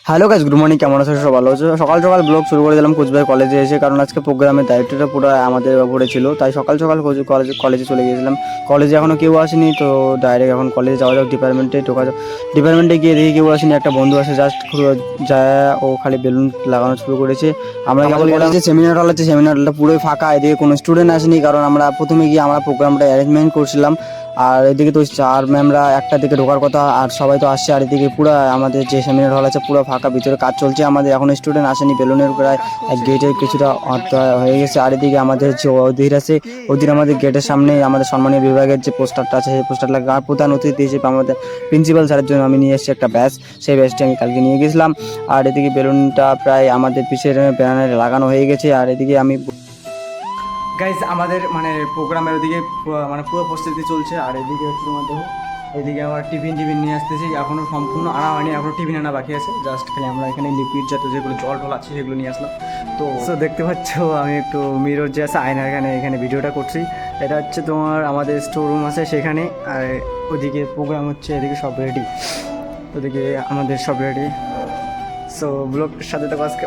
Hello guys, good morning. কেমন আছো? সব ভালো আছো? সকাল সকাল ব্লগ শুরু করে দিলাম কোচবিহার কলেজে এসে, কারণ আজকে প্রোগ্রামের দায়িত্বটা পুরো আমাদের উপরে ছিল। তাই সকাল সকাল কলেজে চলে গিয়েছিলাম। কলেজে এখনও কেউ আসেনি, তো ডাইরেক্ট এখন কলেজে যাওয়া যাক, ডিপার্টমেন্টে ঢোকা যাক। ডিপার্টমেন্টে গিয়ে দেখি কেউ আসেনি, একটা বন্ধু আসে জাস্ট যায়, ও খালি বেলুন লাগানো শুরু করেছে। আমরা কেবল কলেজে সেমিনার হল আছে, সেমিনার হলটা পুরোই ফাঁকা, এদিকে কোনো স্টুডেন্ট আসেনি, কারণ আমরা প্রথমে গিয়ে আমরা প্রোগ্রামটা অ্যারেঞ্জমেন্ট করছিলাম। আর এদিকে তো স্যার ম্যামরা একটা দিকে ঢোকার কথা, আর সবাই তো আসছে। আর এদিকে পুরো আমাদের যে সেমিনার হল আছে পুরো ফাঁকা, ভিতরে কাজ চলছে আমাদের, এখন স্টুডেন্ট আসেনি। বেলুনের প্রায় গেটের কিছুটা হয়ে গেছে। আর এদিকে আমাদের যে অধীর আছে, অধীর আমাদের গেটের সামনে আমাদের সম্মানীয় বিভাগের যে পোস্টারটা আছে সেই পোস্টার লাগে। আর প্রধান অতিথি হিসেবে আমাদের প্রিন্সিপাল স্যারের জন্য আমি নিয়ে এসেছি একটা ব্যাচ, সেই ব্যাচটি আমি কালকে নিয়ে গেছিলাম। আর এদিকে বেলুনটা প্রায় আমাদের পিছের ব্যানারে লাগানো হয়ে গেছে। আর এদিকে আমি গাইজ আমাদের প্রোগ্রামের ওদিকে পুরো প্রস্তুতি চলছে। আর এদিকে হচ্ছে তোমাদের, এদিকে আবার টিফিন নিয়ে আসতেছি, এখনও সম্পূর্ণ আনা হয়নি, এখনও টিফিন আনা বাকি আছে। জাস্ট খালি আমরা এখানে লিকুইড জাতীয় যেগুলো জল টল আছে সেগুলো নিয়ে আসলাম। তো দেখতে পাচ্ছ আমি একটু মিরর যে আছে আয়নার এখানে ভিডিওটা করছি। এটা হচ্ছে তোমার আমাদের স্টোর রুম আছে সেখানে, আর ওদিকে প্রোগ্রাম হচ্ছে, এদিকে সব রেডি, ওদিকে আমাদের সব রেডি। সো ব্লগের সাথে তো আজকে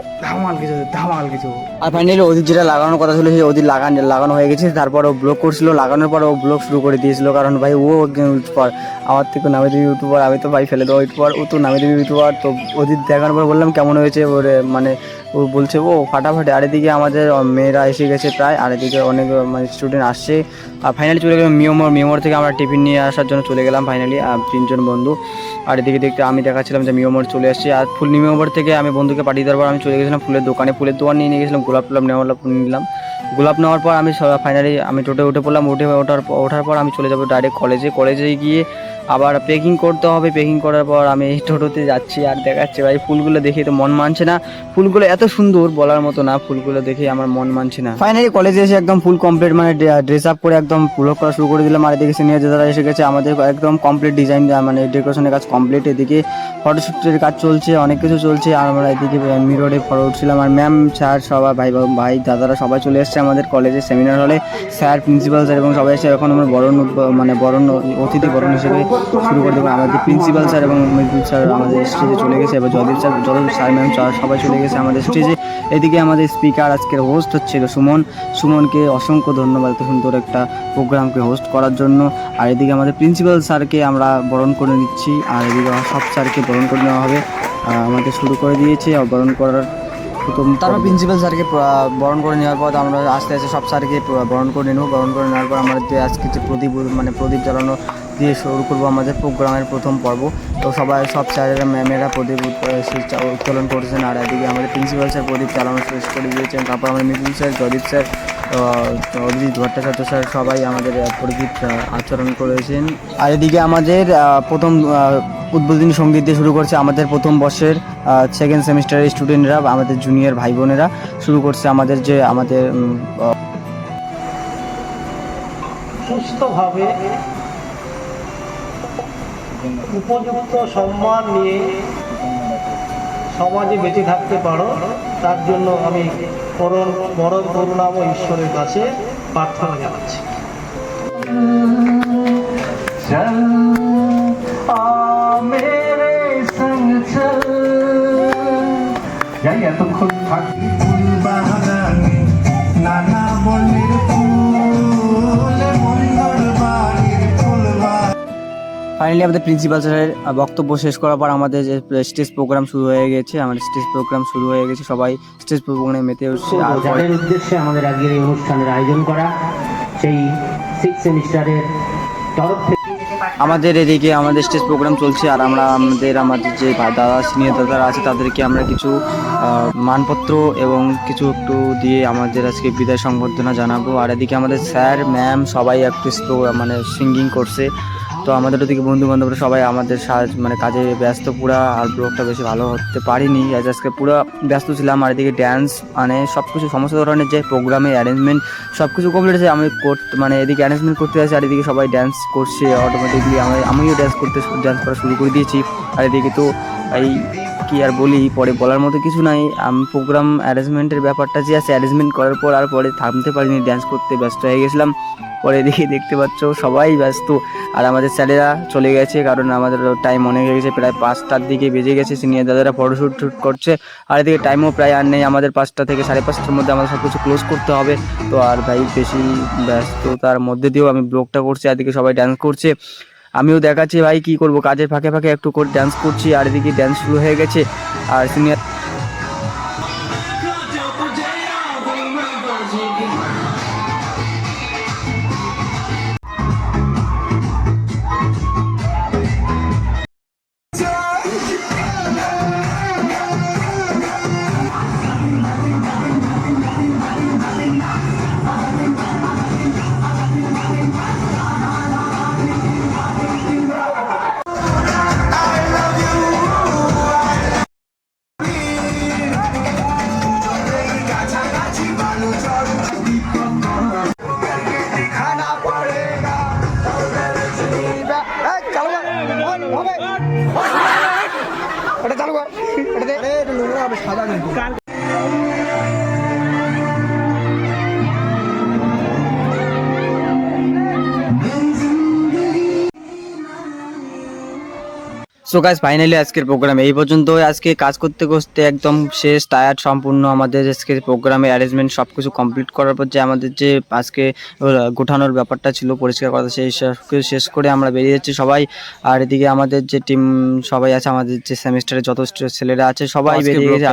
ধামাল কিছু। আর ফাইনালি ওদের যেটা লাগানোর কথা ছিল সেই ওদের লাগানো হয়ে গেছে। তারপর ও ব্লগ করছিল, লাগানোর পর ও ব্লগ শুরু করে দিয়েছিল, কারণ ভাই ও ইউটিউবার, আমার থেকে নামে দেবে ইউটিউবার, আমি তো ভাই ফেলে দেবো ইউটিউবার, ও তো নামে দেবে ইউটিউবার। তো ওদের দেখানোর পর বললাম কেমন হয়েছে, ওরে ও বলছে ও ফাটাফাটি। আর এদিকে আমাদের মেয়েরা এসে গেছে প্রায়, আর এদিকে অনেক স্টুডেন্ট আসছে। আর ফাইনালি চলে গেলাম মিওমোর থেকে আমরা টিফিন নিয়ে আসার জন্য চলে গেলাম ফাইনালি 3জন বন্ধু। আর এদিকে দেখতে আমি দেখাচ্ছিলাম যে মিওমোর চলে আসছে। আর মিওমোর থেকে আমি বন্ধুকে পাঠিয়ে দেওয়ার পর আমি চলে গেছিলাম ফুলের দোকান নিয়ে গেছিলাম, গোলাপ নিলাম। গোলাপ নেওয়ার পর আমি ফাইনালি আমি টোটে উঠে পড়লাম। ওঠার পর আমি চলে যাবো ডাইরেক্ট কলেজে গিয়ে আবার পেকিং করতে হবে। পেকিং করার পর আমি টোটোতে যাচ্ছি, আর দেখাচ্ছি ভাই ফুলগুলো দেখে তো মন মানছে না। ফুলগুলো এত সুন্দর বলার মতো না, ফুলগুলো দেখে আমার মন মানছে না। ফাইনালি কলেজে এসে একদম ফুল কমপ্লিট, ড্রেস আপ করে একদম ব্লগ করা শুরু করে দিলাম। আর এদিকে সিনিয়র যারা এসে গেছে, আমাদের একদম কমপ্লিট ডিজাইন ডেকোরেশনের কাজ কমপ্লিট। এদিকে ফটোশ্যুটের কাজ চলছে, অনেক কিছু চলছে। আর আমরা এদিকে মিররে ফটো উঠছিলাম। আর ম্যাম স্যার সবাই ভাই দাদারা সবাই চলে এসছে আমাদের কলেজের সেমিনার হলে। স্যার, প্রিন্সিপাল স্যার এবং সবাই এসে এখন আমরা বরণ অতিথি বরণ হিসেবে শুরু করে দেবো। আমাদের প্রিন্সিপাল স্যার এবং মৃদুল স্যার আমাদের স্টেজে চলে গেছে, এবার যত স্যার ম্যাম সবাই চলে গেছে আমাদের স্টেজে। এদিকে আমাদের স্পিকার আজকের হোস্ট হচ্ছিল সুমনকে অসংখ্য ধন্যবাদ এত সুন্দর একটা প্রোগ্রামকে হোস্ট করার জন্য। আর এদিকে আমাদের প্রিন্সিপাল স্যারকে আমরা বরণ করে নিচ্ছি, আর এদিকে সব স্যারকে বরণ করে নেওয়া হবে। আমাদের শুরু করে দিয়েছে বরণ করার তারপর প্রিন্সিপাল স্যারকে বরণ করে নেওয়ার পর আমরা আস্তে আস্তে সব স্যারকে বরণ করে নেব। বরণ করে নেওয়ার পর আমাদের আজকে যে প্রদীপ জ্বালানো দিয়ে শুরু করবো আমাদের প্রোগ্রামের প্রথম পর্ব। তো সব স্যারেরা ম্যামেরা প্রদীপ উত্তোলন করেছেন। আর এদিকে আমাদের প্রিন্সিপাল স্যার প্রদীপ চালানো শেষ করে দিয়েছেন। তারপর আমাদের Mridul sir, Jadip sir, Abhijit Bhattacharya sir সবাই আমাদের প্রদীপ আচরণ করেছেন। আর এদিকে আমাদের প্রথম উদ্বোধনী সঙ্গীত দিয়ে শুরু করছে আমাদের প্রথম বর্ষের সেকেন্ড সেমিস্টারের স্টুডেন্টরা, আমাদের জুনিয়র ভাই বোনেরা শুরু করছে আমাদের সুস্থভাবে উপযুক্ত সম্মান নিয়ে সমাজে বেঁচে থাকতে পারো, তার জন্য আমি বড় করুণাময় ঈশ্বরের কাছে প্রার্থনা জানাচ্ছি। এতক্ষণ থাকি ফুল বাগানে নানা বর্ণের ফাইনালি আমাদের প্রিন্সিপাল স্যারের বক্তব্য শেষ করার পর আমাদের যে স্টেজ প্রোগ্রাম শুরু হয়ে গেছে। সবাই স্টেজ প্রোগ্রামে মেতে উঠছে। আর যাদের উদ্দেশ্যে আমাদের আজকের এই অনুষ্ঠানের আয়োজন করা, সেই 6 সেমিস্টারের তরফ থেকে আমাদের এদিকে আমাদের স্টেজ প্রোগ্রাম চলছে। আর আমাদের যে সিনিয়র দাদারা আছে তাদেরকে আমরা কিছু মানপত্র এবং কিছু একটু দিয়ে আমাদের আজকে বিদায় সংবর্ধনা জানাবো। আর এদিকে আমাদের স্যার ম্যাম সবাই একটু সিঙ্গিং করছে। তো আমাদের ওদিকে বন্ধু বান্ধবরা সবাই আমাদের কাজে ব্যস্ত পুরা, আর ব্লগটা বেশি ভালো হতে পারিনি, আজকে পুরো ব্যস্ত ছিলাম। আর এদিকে ড্যান্স সব কিছু সমস্ত ধরনের যে প্রোগ্রামে অ্যারেঞ্জমেন্ট সব কিছু কমপ্লিট আছে। আমি এদিকে অ্যারেঞ্জমেন্ট করতে আসি, আর এদিকে সবাই ড্যান্স করছে অটোমেটিকলি। আমিও ড্যান্স করা শুরু করে দিয়েছি। আর এদিকে তো এই কি আর বলি, পরে বলার মতো কিছু নাই। আমি প্রোগ্রাম অ্যারেঞ্জমেন্টের ব্যাপারটা যে আছে, অ্যারেঞ্জমেন্ট করার পর আর পরে থামতে পারিনি, ড্যান্স করতে ব্যস্ত হয়ে গেছিলাম। পরে এদিকে দেখতে পাচ্ছ সবাই ব্যস্ত, আর আমাদের স্যারেরা চলে গেছে কারণ আমাদের টাইম অনেক হয়ে গেছে, প্রায় 5টার দিকে বেজে গেছে। সিনিয়র দাদারা ফটোশ্যুট করছে, আর এদিকে টাইমও প্রায় আর নেই, আমাদের 5টা থেকে 5:30টার মধ্যে আমাদের সব কিছু ক্লোজ করতে হবে। তো আর ভাই বেশি ব্যস্ততার মধ্যে দিয়েও আমি ব্লগটা করছি, আর এদিকে সবাই ডান্স করছে, আমিও দেখাচ্ছি ভাই কি করব, কাজের ফাঁকে ফাঁকে একটু করে ডান্স করছি। আর এদিকে ডান্স শুরু হয়ে গেছে, আর সিনিয়র সো গাইস ফাইনালি আজকের প্রোগ্রাম এই পর্যন্ত। আজকে কাজ করতে করতে একদম শেষ, টায়ার্ড সম্পূর্ণ। আমাদের আজকে প্রোগ্রামে অ্যারেঞ্জমেন্ট সব কিছু কমপ্লিট করার পর যে আমাদের যে আজকে গোঠানোর ব্যাপারটা ছিল, পরিষ্কার করা, সেই সব কিছু শেষ করে আমরা বেরিয়ে যাচ্ছি সবাই। আর এদিকে আমাদের যে টিম সবাই আছে, আমাদের যে সেমিস্টারে যত ছেলেরা আছে সবাই বেরিয়ে গেছে।